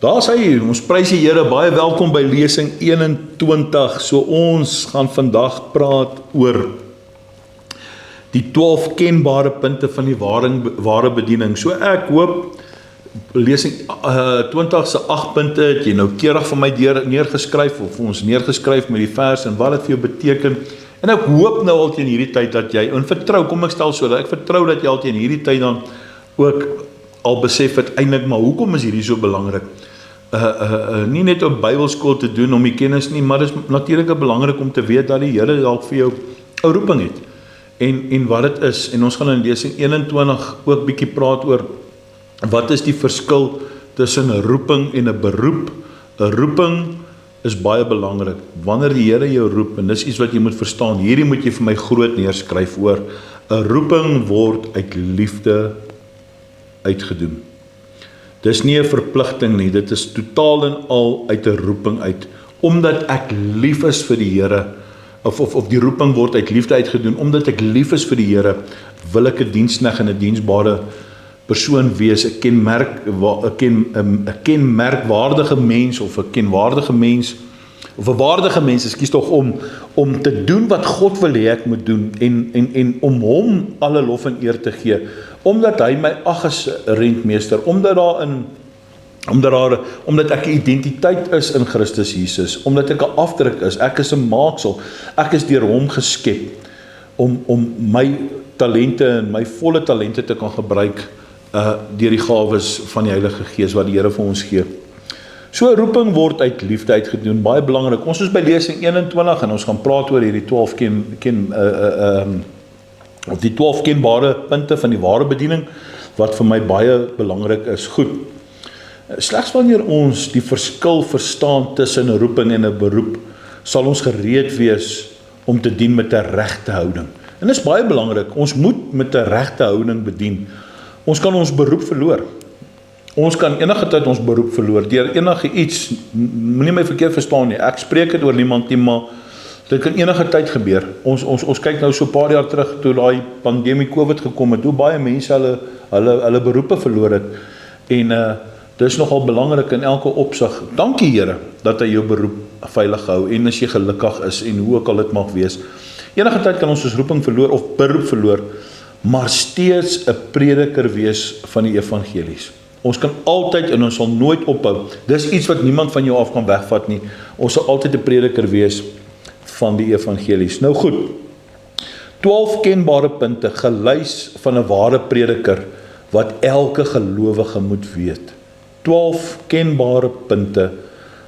Daar sê hy, ons prys die Here, baie welkom by lesing 21. So ons gaan vandag praat oor die 12 kenbare punte van die ware bediening. So ek hoop, lesing 20 se 8 punte het jy nou keurig vir my neergeskryf, of ons neergeskryf met die vers en wat dit vir jou beteken. En ek hoop nou al teen hierdie tyd dat jy, en vertrou, kom ek stel so, dat ek vertrou dat jy al teen hierdie tyd dan ook al besef het eintlik, maar hoekom is hierdie so belangrik? Nie net op Bybelskool te doen om die kennis nie, maar dit is natuurlik belangrik om te weet dat die Here dalk vir jou 'n roeping het. En wat dit is, en ons gaan in lesing 21 ook bietjie praat oor wat is die verskil tussen 'n roeping en 'n beroep. 'n Roeping is baie belangrik. Wanneer die Here jou roep, en dis iets wat jy moet verstaan, hierdie moet jy vir my groot neerskryf oor, 'n roeping word uit liefde uitgedoen. Dis nie 'n verpligting nie, dit is totaal en al uit 'n roeping uit. Omdat ek lief is vir die Here, of die roeping word uit liefde uitgedoen, omdat ek lief is vir die Here, wil ek 'n diensknegt en 'n diensbare persoon wees, 'n kenmerkwaardige mens, of 'n kenwaardige mens, of 'n waardige mens, ekskuus tog, om te doen wat God wil hê ek moet doen, en om hom alle lof en eer te gee, omdat hy my ag as rentmeester, omdat ek 'n identiteit is in Christus Jesus, omdat ek 'n afdruk is, ek is 'n maaksel, ek is deur hom geskep, om my talente en my volle talente te kan gebruik, deur die gawes van die Heilige Gees wat die Here vir ons gee. So 'n roeping word uit liefde uitgedoen, baie belangrik. Ons is by lesing 21 en ons gaan praat oor hierdie 12 die 12 kenbare punte van die ware bediening, wat vir my baie belangrik is. Goed, slegs wanneer ons die verskil verstaan tussen 'n roeping en 'n beroep, sal ons gereed wees om te dien met 'n regte houding. En dit is baie belangrik, ons moet met 'n regte houding bedien. Ons kan ons beroep verloor. Ons kan enige tyd ons beroep verloor, deur enige iets, moenie my verkeerd verstaan nie, ek spreek dit oor niemand nie, maar dit kan enige tyd gebeur. Ons kyk nou so 'n paar jaar terug, toe daai pandemie COVID gekom het, hoe baie mense hulle beroepe verloor het, en dis nogal belangrik in elke opsig. Dankie Here, dat hy jou beroep veilig hou, en as jy gelukkig is, en hoe ook al dit mag wees. Enige tyd kan ons roeping verloor, of beroep verloor, maar steeds 'n prediker wees van die evangelies. Ons kan altyd, en ons sal nooit ophou, dis iets wat niemand van jou af kan wegvat nie, ons sal altyd 'n prediker wees van die evangelies. Nou goed, 12 kenbare punte, gelys van 'n ware prediker, wat elke gelowige moet weet. 12 kenbare punte,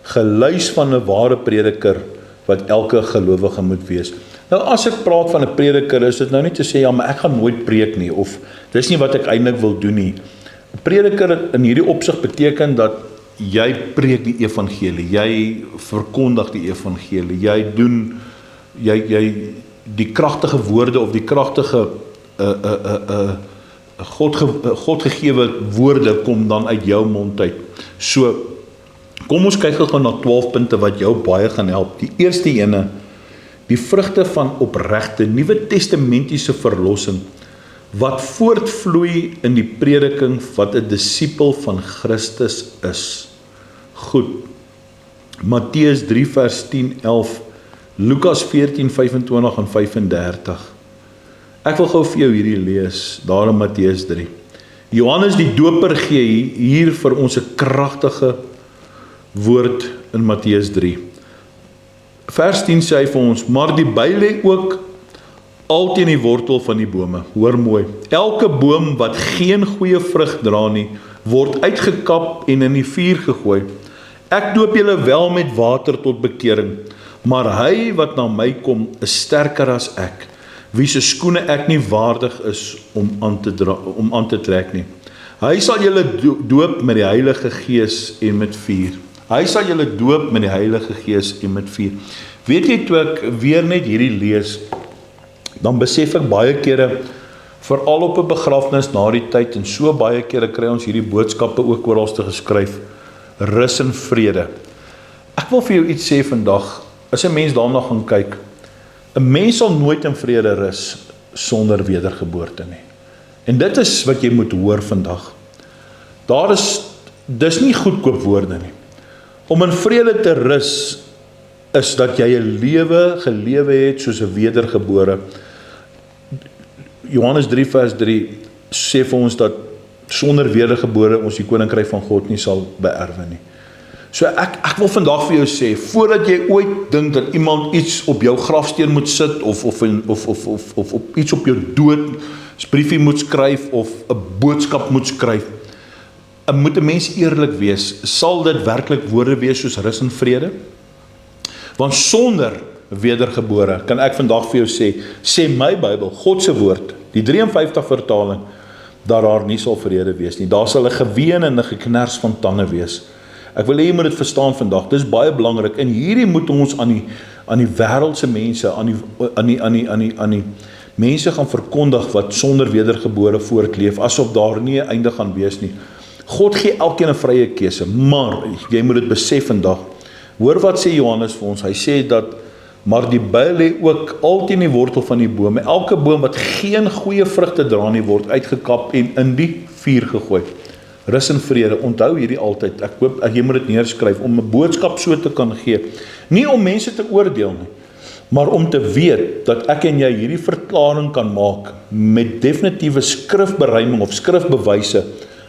gelys van 'n ware prediker, wat elke gelowige moet wees. Nou as ek praat van 'n prediker, is dit nou nie te sê, ja, maar ek gaan nooit preek nie, of dis nie wat ek eintlik wil doen nie. 'n Prediker in hierdie opsig beteken dat jy preek die evangelie, jy verkondig die evangelie, jy doen, jy die kragtige woorde, of die kragtige God gegewe woorde kom dan uit jou mond uit. So, kom ons kyk gou na 12 punte wat jou baie gaan help. Die eerste ene, die vrugte van opregte, Nuwe Testamentiese verlossing, wat voortvloei in die prediking wat 'n disipel van Christus is. Goed, Matteus 3 vers 10, 11, Lukas 14, 25 en 35. Ek wil gou vir jou hierdie lees, daar in Matteus 3. Johannes die Doper gee hier vir ons 'n kragtige woord in Matteus 3. Vers 10 sê hy vir ons, maar die by lê ook al teen die wortel van die bome. Hoor mooi, elke boom wat geen goeie vrug dra nie, word uitgekap en in die vuur gegooi. Ek doop julle wel met water tot bekering, maar hy wat na my kom, is sterker as ek, wie se skoene ek nie waardig is om aan te trek nie. Hy sal julle doop met die Heilige Gees en met vuur. Hy sal julle doop met die Heilige Gees en met vuur. Weet jy, toe ek weer net hierdie lees, dan besef ek baie kere, veral op 'n begrafnis na die tyd, en so baie kere kry ons hierdie boodskappe ook oralste geskryf, rus en vrede. Ek wil vir jou iets sê vandag, as 'n mens daarna gaan kyk, 'n mens sal nooit in vrede rus sonder wedergeboorte nie. En dit is wat jy moet hoor vandag. Daar is dis nie goedkoop woorde nie. Om in vrede te rus, is dat jy 'n lewe gelewe het soos 'n wedergebore. Johannes 3 vers 3 sê vir ons dat sonder wedergebore ons die koninkryk van God nie sal beerwe nie. So ek wil vandag vir jou sê, voordat jy ooit dink dat iemand iets op jou grafsteen moet sit, of iets op jou doodsbriefie moet skryf, of 'n boodskap moet skryf, moet 'n mens eerlik wees, sal dit werklik woorde wees soos rus en vrede? Want sonder wedergebore, kan ek vandag vir jou sê my Bybel, God se woord, die 53 vertaling, dat daar nie sal vrede wees nie. Daar sal 'n geween en 'n geknars van tande wees. Ek wil hê jy moet dit verstaan vandag. Dis baie belangrik. En hierdie moet ons aan die wêreldse mense, aan die mense gaan verkondig wat sonder wedergebore voortleef, asof daar nie 'n einde gaan wees nie. God gee elkeen 'n vrye keuse, maar jy moet dit besef vandag. Hoor wat sê Johannes vir ons. Hy sê dat maar die byl lê ook altyd in die wortel van die boom. Elke boom wat geen goeie vrugte dra nie, word uitgekap en in die vuur gegooi. Rus en vrede, onthou hierdie altyd. Ek hoop jy moet dit neerskryf om 'n boodskap so te kan gee. Nie om mense te oordeel nie, maar om te weet dat ek en jy hierdie verklaring kan maak met definitiewe skrifberuiming of skrifbewyse.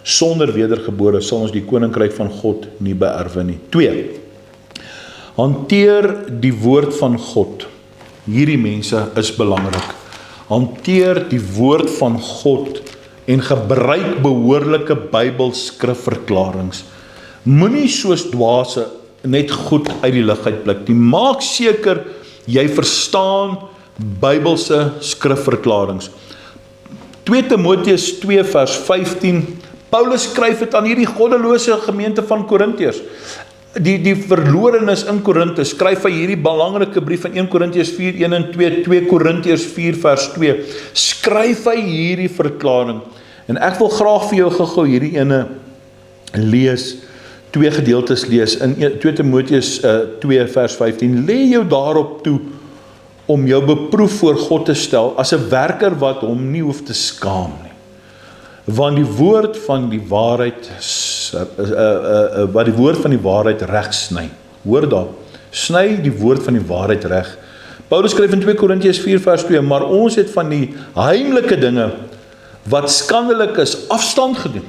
Sonder wedergebore sal ons die koninkryk van God nie beerwe nie. 2. Hanteer die woord van God. Hierdie mense is belangrik. Hanteer die woord van God en gebruik behoorlike Bybelskrifverklarings. Moenie soos dwaase net goed uit die lug uitblik nie. Maak seker jy verstaan Bybelse skrifverklarings. 2 Timoteus 2 vers 15. Paulus skryf dit aan hierdie goddelose gemeente van Korintiërs. Die verlorenes in Korinthe, skryf hy hierdie belangrike brief van 1 Korintiërs 4, 1 en 2, 2 Korintiërs 4 vers 2, skryf hy hierdie verklaring, en ek wil graag vir jou gou hierdie ene lees, 2 gedeeltes lees, in 2 Timoteus 2 vers 15, lê jou daarop toe, om jou beproef voor God te stel, as 'n werker wat hom nie hoef te skaam nie, want die woord van die waarheid, wat die woord van die waarheid reg sny. Hoor daar, sny die woord van die waarheid reg. Paulus skryf in 2 Korintiërs 4 vers 2, maar ons het van die heimlike dinge, wat skandelik is, afstand gedoen.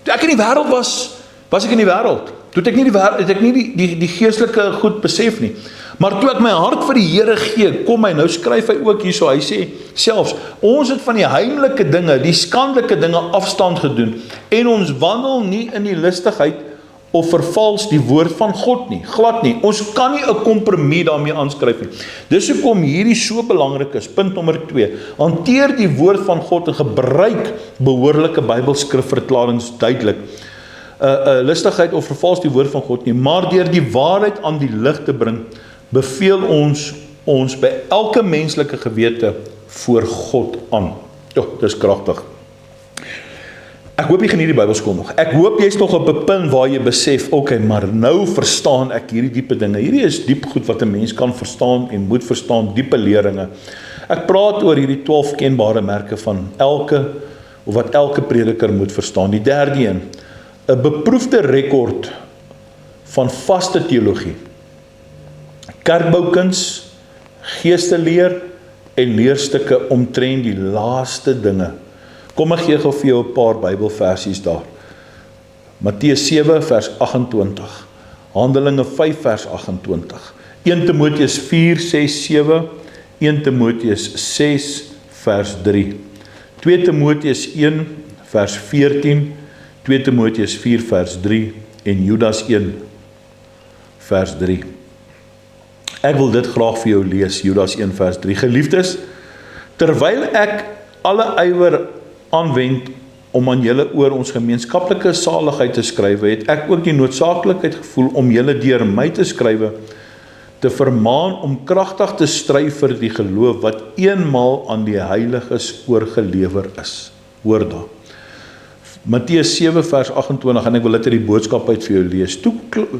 Toe ek in die wêreld was ek in die wêreld. Toe het ek nie die geestelike goed besef nie. Maar toe ek my hart vir die Here gee, kom hy, nou skryf hy ook hierso, hy sê selfs, ons het van die heimlike dinge, die skandelike dinge afstand gedoen, en ons wandel nie in die listigheid, of vervals die woord van God nie, glad nie. Ons kan nie 'n kompromie daarmee aanskryf nie. Dis hoekom hierdie so belangrik is. Punt nommer 2, hanteer die woord van God en gebruik behoorlike Bybelskrifverklarings duidelik. Listigheid of vervals die woord van God nie, maar deur die waarheid aan die lig te bring, beveel ons by elke menslike gewete voor God aan. Dis kragtig. Ek hoop jy geniet die Bybelskool nog. Ek hoop jy's nog op 'n punt waar jy besef, okay, maar nou verstaan ek hierdie diepe dinge. Hierdie is diep goed wat 'n mens kan verstaan en moet verstaan, diepe leringe. Ek praat oor hierdie 12 kenbare merke van wat elke prediker moet verstaan. Die derde een, 'n beproefde rekord van vaste teologie. Kerkboukuns, geesteleer en leerstukke omtrent die laaste dinge. Kom ek gee gou vir jou 'n paar Bybelversies daar. Matteus 7 vers 28, Handelinge 5 vers 28, 1 Timoteus 4, 6, 7, 1 Timoteus 6 vers 3, 2 Timoteus 1 vers 14, 2 Timoteus 4 vers 3 en Judas 1 vers 3. Ek wil dit graag vir jou lees, Judas 1 vers 3. Geliefdes, terwyl ek alle ywer aanwend om aan julle oor ons gemeenskaplike saligheid te skrywe, het ek ook die noodsaaklikheid gevoel om julle deur my te skrywe, te vermaan om kragtig te stry vir die geloof wat eenmaal aan die heiliges oorgelewer is. Hoor daar. Matteus 7 vers 28, en ek wil dit uit die boodskap uit vir jou lees.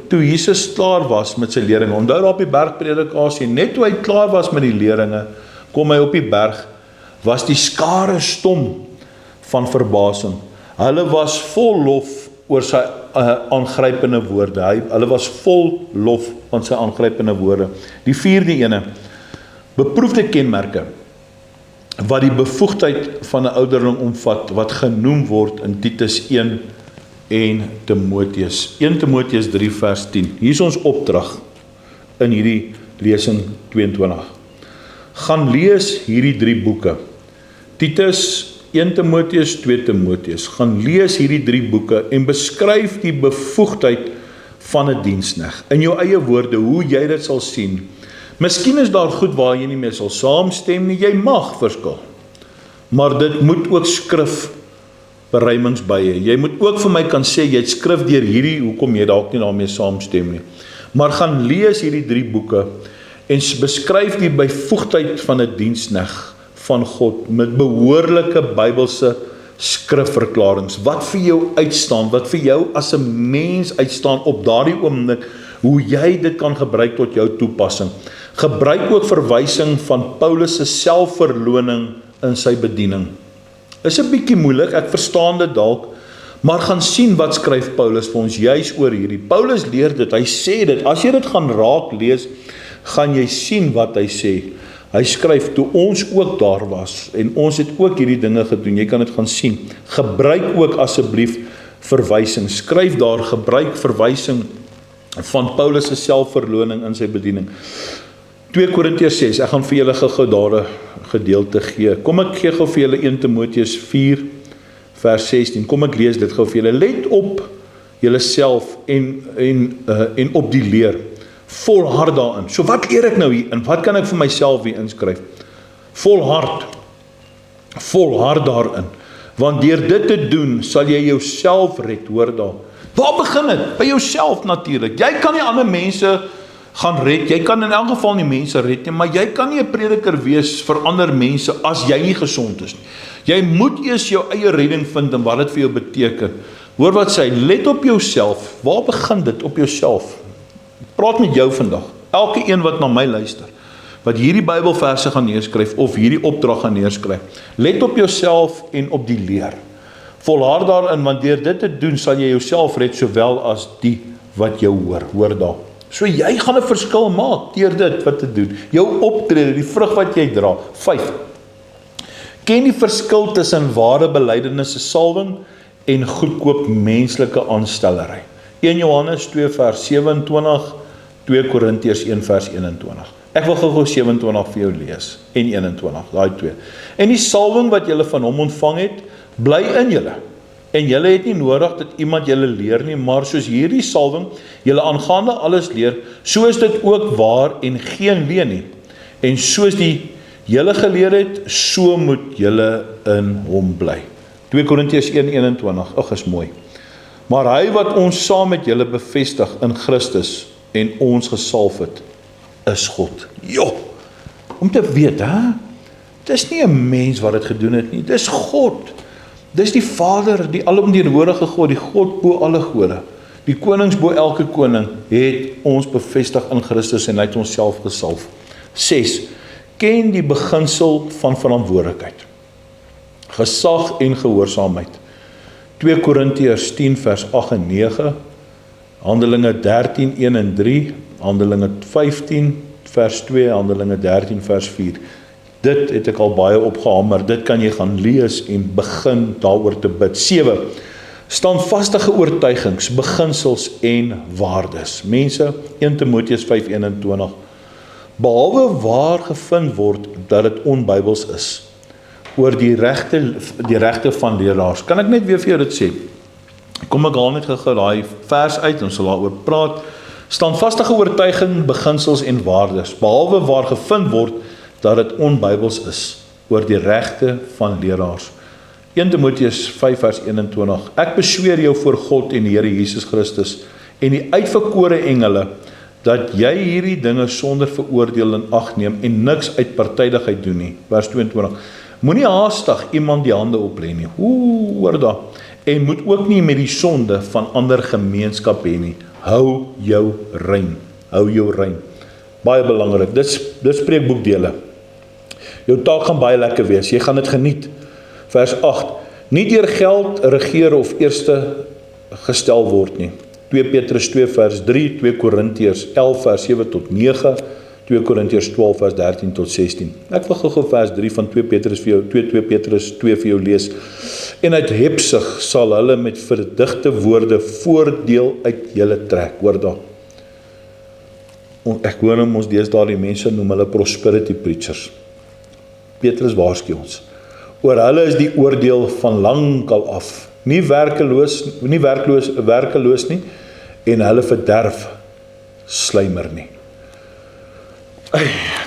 Toe Jesus klaar was met sy leringe, onthou daar op die bergpredikasie, net toe hy klaar was met die leringe, kom hy op die berg, was die skare stom van verbasing. Hulle was vol lof oor sy aangrypende woorde. Hulle was vol lof van sy aangrypende woorde. Die vierde ene, beproefde kenmerke, wat die bevoegdheid van 'n ouderling omvat, wat genoem word in Titus 1 en Timoteus. 1 Timoteus 3 vers 10. Hier is ons opdrag in hierdie lesing 22. Gaan lees hierdie 3 boeke. Titus, 1 Timoteus, 2 Timoteus. Gaan lees hierdie 3 boeke en beskryf die bevoegdheid van 'n diensknegt. In jou eie woorde, hoe jy dit sal sien. Miskien is daar goed waar jy nie meer sal saamstem nie, jy mag verskil. Maar dit moet ook skrif beruimings by hê. Jy moet ook vir my kan sê, jy het skrif deur hierdie, hoekom jy dalk nie daarmee saamstem nie. Maar gaan lees hierdie 3 boeke en beskryf die bevoegdheid van 'n diensknegt van God met behoorlike Bybelse skrifverklarings. Wat vir jou uitstaan, wat vir jou as 'n mens uitstaan op daardie oomblik, hoe jy dit kan gebruik tot jou toepassing. Gebruik ook verwysing van Paulus se selfverloning in sy bediening. Is 'n bietjie moeilik, ek verstaan dit dalk, maar gaan sien wat skryf Paulus vir ons juis oor hierdie. Paulus leer dit, hy sê dit, as jy dit gaan raak lees, gaan jy sien wat hy sê. Hy skryf, toe ons ook daar was, en ons het ook hierdie dinge gedoen, jy kan dit gaan sien. Gebruik ook asseblief verwysing, skryf daar, gebruik verwysing van Paulus se selfverloning in sy bediening. 2 Korintiërs 6, ek gaan vir julle gou daar 'n gedeelte gee. Kom ek gee gou vir julle 1 Timoteus 4 vers 16. Kom ek lees dit gou vir julle. Let op julleself en op die leer. Volhard daarin. So wat leer ek nou hier en wat kan ek vir myself hier inskryf? Volhard daarin. Want deur dit te doen sal jy jouself red, hoor daar. Waar begin dit? By jouself natuurlik. Jy kan nie ander mense gaan red, jy kan in elk geval nie mense red nie, maar jy kan nie 'n prediker wees vir ander mense as jy nie gesond is nie. Jy moet eers jou eie redding vind en wat dit vir jou beteken. Hoor wat sê, let op jouself. Waar begin dit? Op jouself. Praat met jou vandag. Elke een wat na my luister, wat hierdie Bybelverse gaan neerskryf of hierdie opdrag gaan neerskryf. Let op jouself en op die leer. Volhard daarin, want deur dit te doen sal jy jouself red sowel as die wat jou hoor. Hoor daar. So jy gaan 'n verskil maak deur dit wat te doen. Jou optrede, die vrug wat jy dra. 5. Ken die verskil tussen ware belydenis se salwing en goedkoop menslike aanstellery. 1 Johannes 2 vers 27, 2 Korintiërs 1 vers 21. Ek wil gou 27 vir jou lees en 21, daai 2. En die salwing wat julle van hom ontvang het, bly in julle. En julle het nie nodig dat iemand julle leer nie, maar soos hierdie salwing julle aangaande alles leer, so is dit ook waar en geen leuen nie. En soos die julle geleer het, so moet julle in hom bly. 2 Korintiërs 1:21. Ag, is mooi. Maar hy wat ons saam met julle bevestig in Christus en ons gesalf het, is God. Jo, om te weet, dis nie 'n mens wat dit gedoen het nie, dis God. Dis die Vader, die alomteenwoordige God, die God bo alle gode. Die konings bo elke koning het ons bevestig in Christus en hy het ons self gesalf. 6. Ken die beginsel van verantwoordelikheid, gesag en gehoorsaamheid. 2 Korintiërs 10 vers 8 en 9, Handelinge 13, 1 en 3, Handelinge 15 vers 2, Handelinge 13 vers 4. Dit het ek al baie opgehamer, dit kan jy gaan lees en begin daaroor te bid. 7. Standvastige oortuigings, beginsels en waardes. Mense, 1 Timoteus 5:21. Behalwe waar gevind word dat dit onbybels is, oor die regte van leraars. Kan ek net weer vir jou dit sê? Kom ek haal net gou daai vers uit, ons sal daaroor praat. Standvastige oortuiging, beginsels en waardes, behalwe waar gevind word dat dit onbybels is, oor die regte van leraars. 1 Timoteus 5 vers 21. Ek besweer jou voor God en die Here Jesus Christus en die uitverkore engele, dat jy hierdie dinge sonder veroordeel in ag neem en niks uit partydigheid doen nie. Vers 22. Moenie haastig iemand die hande oplê nie. Hoor daar. En moet ook nie met die sonde van ander gemeenskap hê nie. Hou jou rein. Hou jou rein. Baie belangrik. Dit spreek boekdele. Jou taak gaan baie lekker wees. Jy gaan dit geniet. Vers 8. Nie deur geld regeer of eerste gestel word nie. 2 Petrus 2 vers 3, 2 Korintiërs 11 vers 7 tot 9, 2 Korintiërs 12 vers 13 tot 16. Ek wil gou vers 3 van 2 Petrus 2 vir jou lees. En uit hebsig sal hulle met verdigte woorde voordeel uit julle trek. Hoor daar. Ek hoor ons deesdae die mense noem hulle prosperity preachers. Petrus waarsku ons. Oor hulle is die oordeel van lankal af. Nie werkeloos nie, en hulle verderf slymer nie.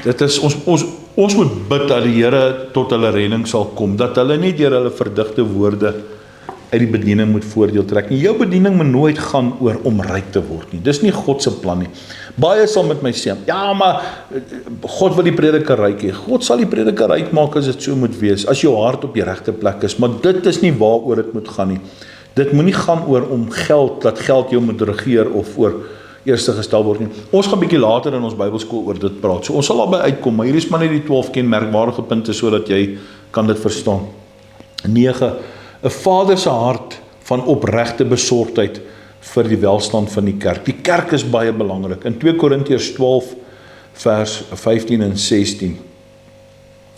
Dit is ons moet bid dat die Here tot hulle redding sal kom, dat hulle nie deur hulle verdigte woorde uit die bediening moet voordeel trek nie. Jou bediening moet nooit gaan oor om ryk te word nie. Dis nie God se plan nie. Baie sal met my sê, ja, maar God wil die prediker ryk hê. God sal die prediker ryk maak as dit so moet wees, as jou hart op die regte plek is, maar dit is nie waaroor dit moet gaan nie. Dit moet nie gaan oor om geld, dat geld jou moet regeer of oor eerste gestel word nie. Ons gaan bietjie later in ons Bybelskool oor dit praat. So ons sal albei uitkom, maar hier is maar net die 12 kenmerkwaardige punte sodat jy kan dit verstaan. 9. 'n Vader se hart van opregte besorgdheid vir die welstand van die kerk. Die kerk is baie belangrik. In 2 Korintiërs 12 vers 15 en 16.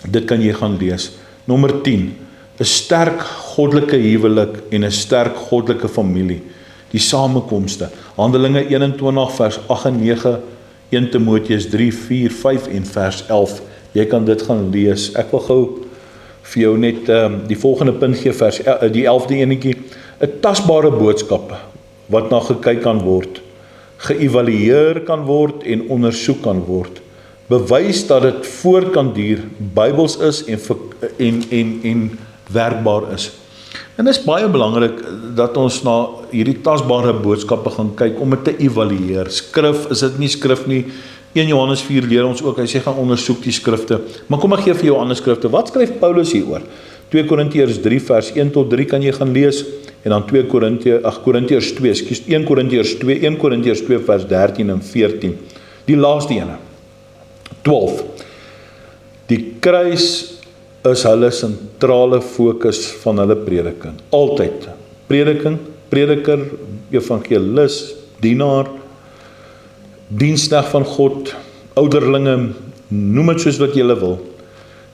Dit kan jy gaan lees. Nommer 10. 'n sterk goddelike huwelik en 'n sterk goddelike familie. Die samekomste. Handelinge 21 vers 8 en 9, 1 Timoteus 3, 4, 5 en vers 11. Jy kan dit gaan lees. Ek wil gou vir jou net die volgende punt gee, die 11de enetjie. 'n tasbare boodskap wat na gekyk kan word, geëvalueer kan word en ondersoek kan word. Bewys dat dit voort kan duur, Bybels is en werkbaar is. En dit is baie belangrik dat ons na hierdie tasbare boodskappe gaan kyk om dit te evalueer. Skrif, is dit nie skrif nie. 1 Johannes 4 leer ons ook, hy sê gaan ondersoek die skrifte. Maar kom ek gee vir jou ander skrifte. Wat skryf Paulus hieroor? 2 Korintiërs 3 vers 1 tot 3 kan jy gaan lees. En dan 1 Korintiërs 2 vers 13 en 14. Die laaste ene. 12. Die kruis is hulle sentrale fokus van hulle prediking. Altyd. Prediker, evangelis, dienaar, diensknegt van God, ouderlinge, noem dit soos wat jy wil.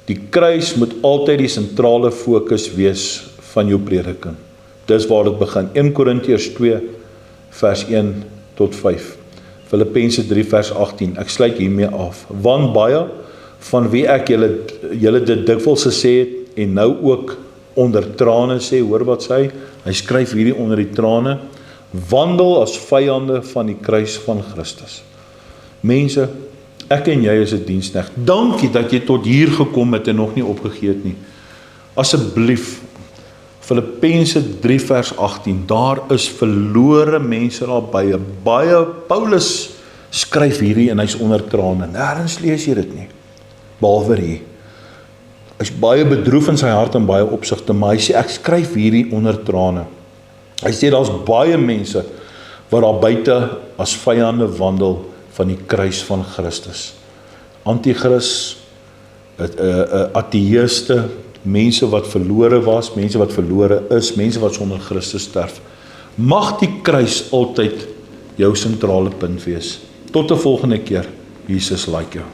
Die kruis moet altyd die sentrale fokus wees van jou prediking. Dis waar dit begin. 1 Korintiërs 2 vers 1 tot 5. Filippense 3 vers 18. Ek sluit hiermee af. Want baie van wie ek julle dit dikwels gesê het en nou ook onder trane sê, hoor wat sê hy skryf hierdie onder die trane, wandel as vyande van die kruis van Christus. Mense, ek en jy is 'n diensknegt. Dankie dat jy tot hier gekom het en nog nie opgegee het nie. Asseblief, Filippense 3 vers 18, daar is verlore mense daar baie. Paulus skryf hierdie en hy's onder trane. Nêrens lees jy dit nie. Behalwe hier. Hy's baie bedroef in sy hart in baie opsigte, maar hy sê ek skryf hierdie onder trane. Hy sê daar's baie mense wat daar buite as vyande wandel van die kruis van Christus. Antichrist, ateïste, mense wat verlore was, mense wat verlore is, mense wat sonder Christus sterf. Mag die kruis altyd jou sentrale punt wees. Tot 'n volgende keer. Jesus like jou.